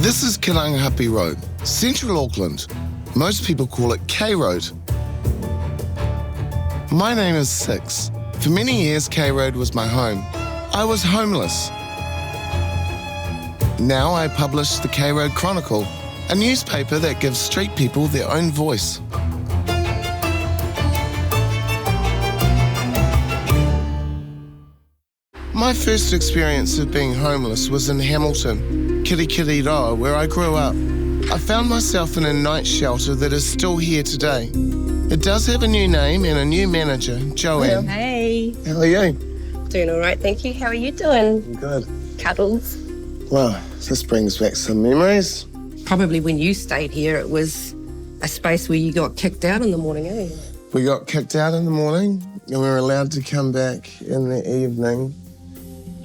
This is Karangahape Road, central Auckland. Most people call it K Road. My name is Six. For many years, K Road was my home. I was homeless. Now I publish the K Road Chronicle, a newspaper that gives street people their own voice. My first experience of being homeless was in Hamilton, Aotearoa, where I grew up. I found myself in a night shelter that is still here today. It does have a new name and a new manager, Joanne. Hey. How are you? Doing all right, thank you. How are you doing? I'm good. Cuddles. Well, this brings back some memories. Probably when you stayed here, it was a space where you got kicked out in the morning, eh? We got kicked out in the morning and we were allowed to come back in the evening.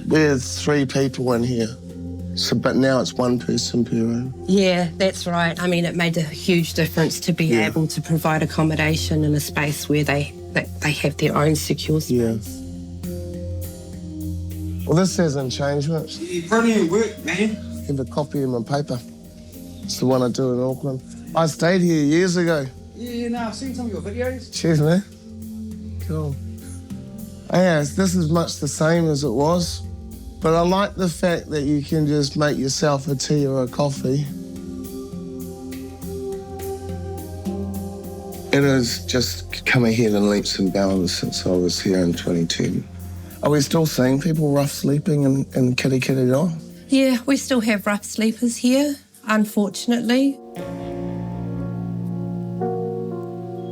There's 3 people in here, but now it's 1 person per room. Yeah, that's right. I mean, it made a huge difference to be able to provide accommodation in a space where they have their own secure space. Yeah. Well, this hasn't changed much. Yeah, brilliant work, man. I have a copy of my paper. It's the one I do in Auckland. I stayed here years ago. Yeah, no, I've seen some of your videos. Cheers, man. Cool. Yeah, this is much the same as it was, but I like the fact that you can just make yourself a tea or a coffee. It has just come ahead in leaps and bounds since I was here in 2010. Are we still seeing people rough sleeping in Aotearoa? Yeah, we still have rough sleepers here, unfortunately.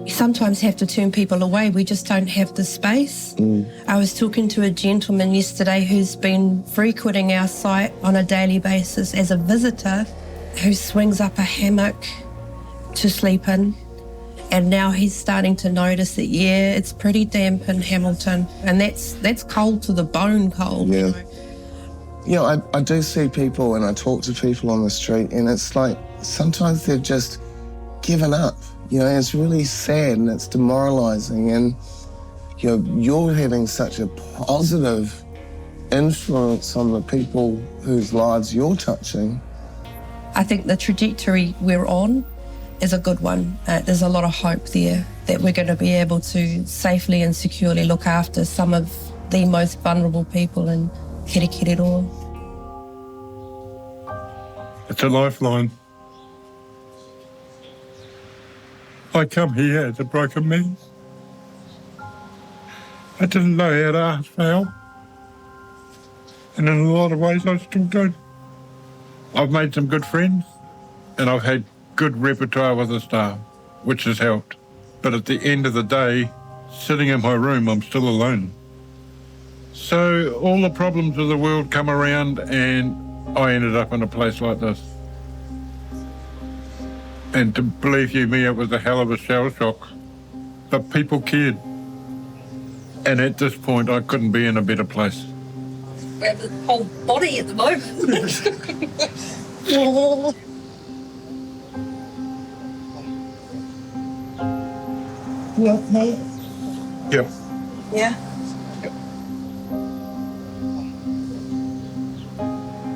You sometimes have to turn people away. We just don't have the space. I was talking to a gentleman yesterday who's been frequenting our site on a daily basis as a visitor, who swings up a hammock to sleep in. And now he's starting to notice that, it's pretty damp in Hamilton. And that's cold to the bone cold. Yeah. You know? Yeah, I do see people and I talk to people on the street and it's like sometimes they've just given up. You know, it's really sad and it's demoralising, and you're having such a positive influence on the people whose lives you're touching. I think the trajectory we're on is a good one. There's a lot of hope there that we're going to be able to safely and securely look after some of the most vulnerable people in Aotearoa. It's a lifeline. I come here as a broken man. I didn't know how to ask for help. And in a lot of ways, I still don't. I've made some good friends and I've had good repertoire with the staff, which has helped. But at the end of the day, sitting in my room, I'm still alone. So all the problems of the world come around and I ended up in a place like this. And to believe you me, it was a hell of a shell shock. But people cared. And at this point, I couldn't be in a better place. We have the whole body at the moment. You okay? Yep. Yeah.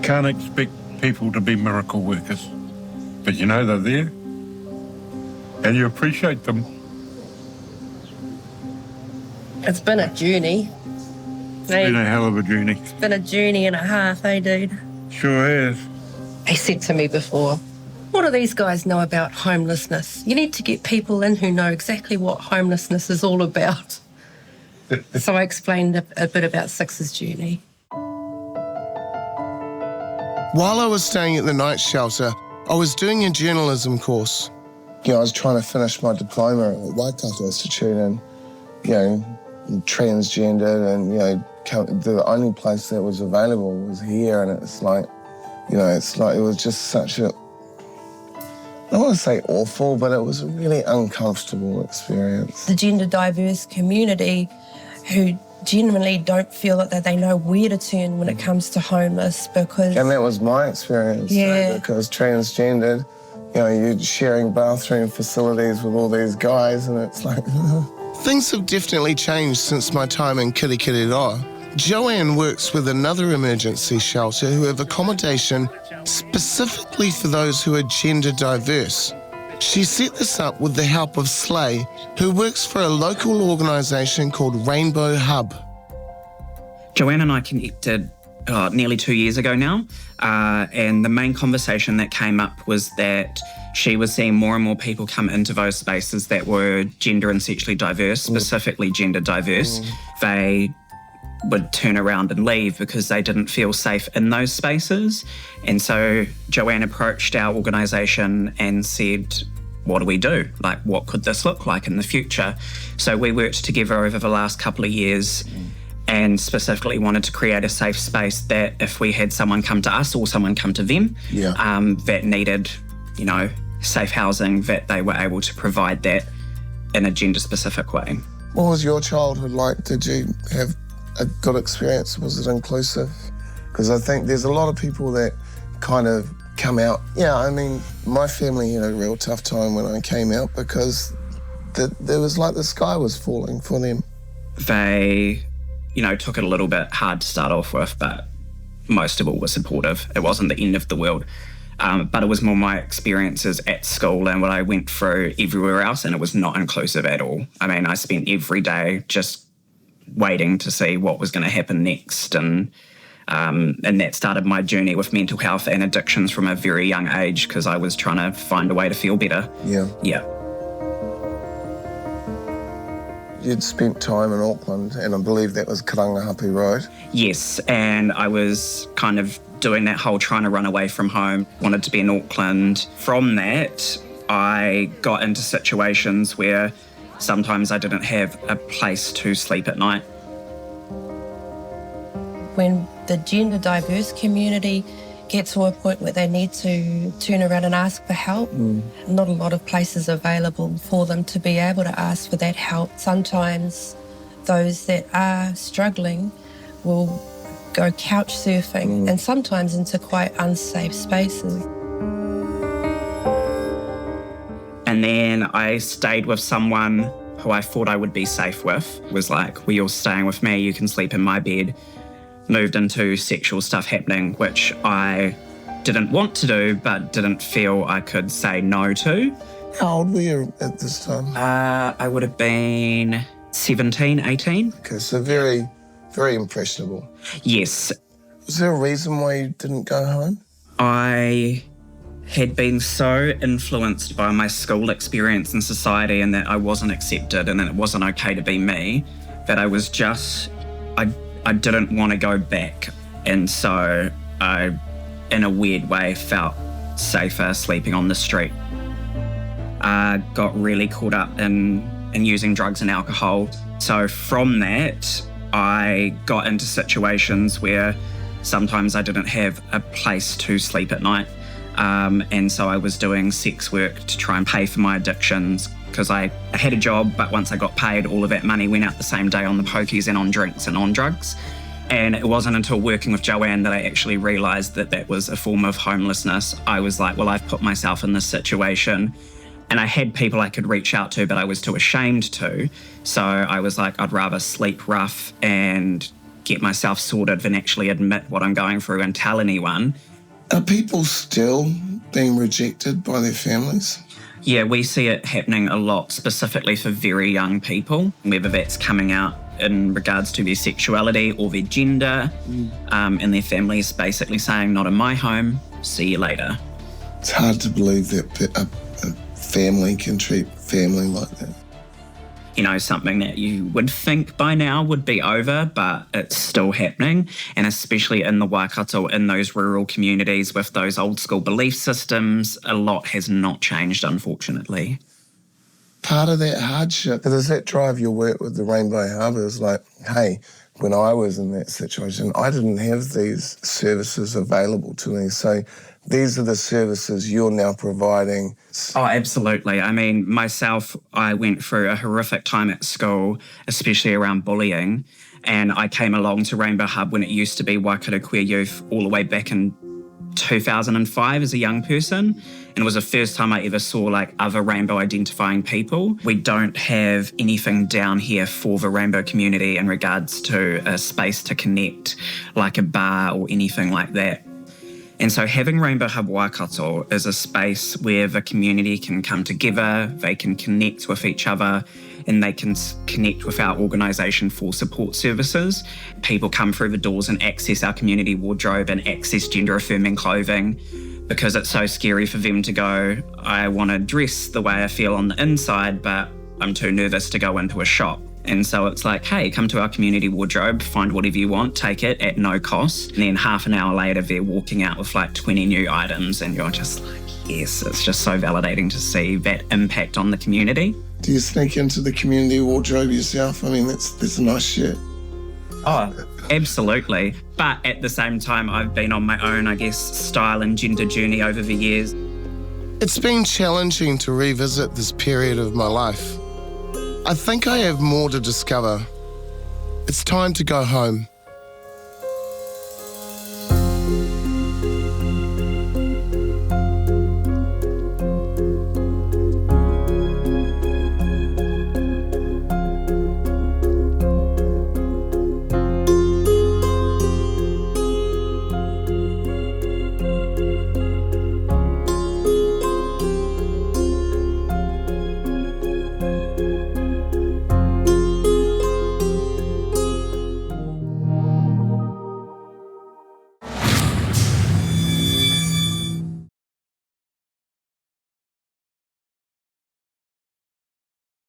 Can't expect people to be miracle workers. But you know they're there. And you appreciate them. It's been a journey. It's been a hell of a journey. It's been a journey and a half, eh, dude? Sure has. They said to me before, what do these guys know about homelessness? You need to get people in who know exactly what homelessness is all about. So I explained a bit about Six's journey. While I was staying at the night shelter, I was doing a journalism course. I was trying to finish my diploma at the Waikato Institute and, transgendered and, the only place that was available was here, and it's like, it was just such a, I don't want to say awful, but it was a really uncomfortable experience. The gender diverse community who genuinely don't feel that they know where to turn when it comes to homeless, because... And that was my experience, because transgendered, you're sharing bathroom facilities with all these guys and it's like... Things have definitely changed since my time in Aotearoa. Joanne works with another emergency shelter who have accommodation specifically for those who are gender diverse. She set this up with the help of Slay, who works for a local organisation called Rainbow Hub. Joanne and I connected nearly 2 years ago now, and the main conversation that came up was that she was seeing more and more people come into those spaces that were gender and sexually diverse, specifically gender diverse. They would turn around and leave because they didn't feel safe in those spaces. And so Joanne approached our organisation and said, what do we do? Like, what could this look like in the future? So we worked together over the last couple of years and specifically wanted to create a safe space that if we had someone come to us or someone come to them that needed, safe housing, that they were able to provide that in a gender-specific way. What was your childhood like? Did you have a good experience? Was it inclusive? Because I think there's a lot of people that kind of come out. Yeah, I mean, my family had a real tough time when I came out because there was like the sky was falling for them. They, took it a little bit hard to start off with, but most of all were supportive. It wasn't the end of the world. But it was more my experiences at school and what I went through everywhere else, and it was not inclusive at all. I mean, I spent every day just waiting to see what was going to happen next, and that started my journey with mental health and addictions from a very young age because I was trying to find a way to feel better. Yeah. You'd spent time in Auckland, and I believe that was Karangahape Road. Yes, and I was kind of doing that whole trying to run away from home, wanted to be in Auckland. From that, I got into situations where sometimes I didn't have a place to sleep at night. When the gender diverse community gets to a point where they need to turn around and ask for help, not a lot of places available for them to be able to ask for that help. Sometimes those that are struggling will go couch surfing and sometimes into quite unsafe spaces. And then I stayed with someone who I thought I would be safe with. It was like, well, you're staying with me, you can sleep in my bed. Moved into sexual stuff happening, which I didn't want to do, but didn't feel I could say no to. How old were you at this time? I would have been 17, 18. Okay, so very, very impressionable. Yes. Was there a reason why you didn't go home? I had been so influenced by my school experience in society and that I wasn't accepted and that it wasn't okay to be me, that I was just, I didn't want to go back. And so I, in a weird way, felt safer sleeping on the street. I got really caught up in using drugs and alcohol. So from that, I got into situations where sometimes I didn't have a place to sleep at night. And so I was doing sex work to try and pay for my addictions because I had a job, but once I got paid, all of that money went out the same day on the pokies and on drinks and on drugs. And it wasn't until working with Joanne that I actually realised that that was a form of homelessness. I was like, well, I've put myself in this situation. And I had people I could reach out to, but I was too ashamed to. So I was like, I'd rather sleep rough and get myself sorted than actually admit what I'm going through and tell anyone. Are people still being rejected by their families? Yeah, we see it happening a lot, specifically for very young people, whether that's coming out in regards to their sexuality or their gender, and their families basically saying, not in my home, see you later. It's hard to believe that a family can treat family like that. You know, something that you would think by now would be over, but it's still happening. And especially in the Waikato, in those rural communities with those old school belief systems, a lot has not changed, unfortunately. Part of that hardship, does that drive your work with the Rainbow Hub? Is like, hey, when I was in that situation, I didn't have these services available to me. So these are the services you're now providing. Oh, absolutely. I mean, myself, I went through a horrific time at school, especially around bullying. And I came along to Rainbow Hub when it used to be Waikato Queer Youth all the way back in 2005 as a young person, and it was the first time I ever saw like other rainbow identifying people. We don't have anything down here for the rainbow community in regards to a space to connect, like a bar or anything like that. And so having Rainbow Hub Waikato is a space where the community can come together, they can connect with each other, and they can connect with our organisation for support services. People come through the doors and access our community wardrobe and access gender-affirming clothing because it's so scary for them to go, I want to dress the way I feel on the inside, but I'm too nervous to go into a shop. And so it's like, hey, come to our community wardrobe, find whatever you want, take it at no cost. And then half an hour later, they're walking out with like 20 new items and you're just like, yes, it's just so validating to see that impact on the community. Do you sneak into the community wardrobe yourself? I mean, that's nice shit. Oh, absolutely. But at the same time, I've been on my own, I guess, style and gender journey over the years. It's been challenging to revisit this period of my life. I think I have more to discover. It's time to go home.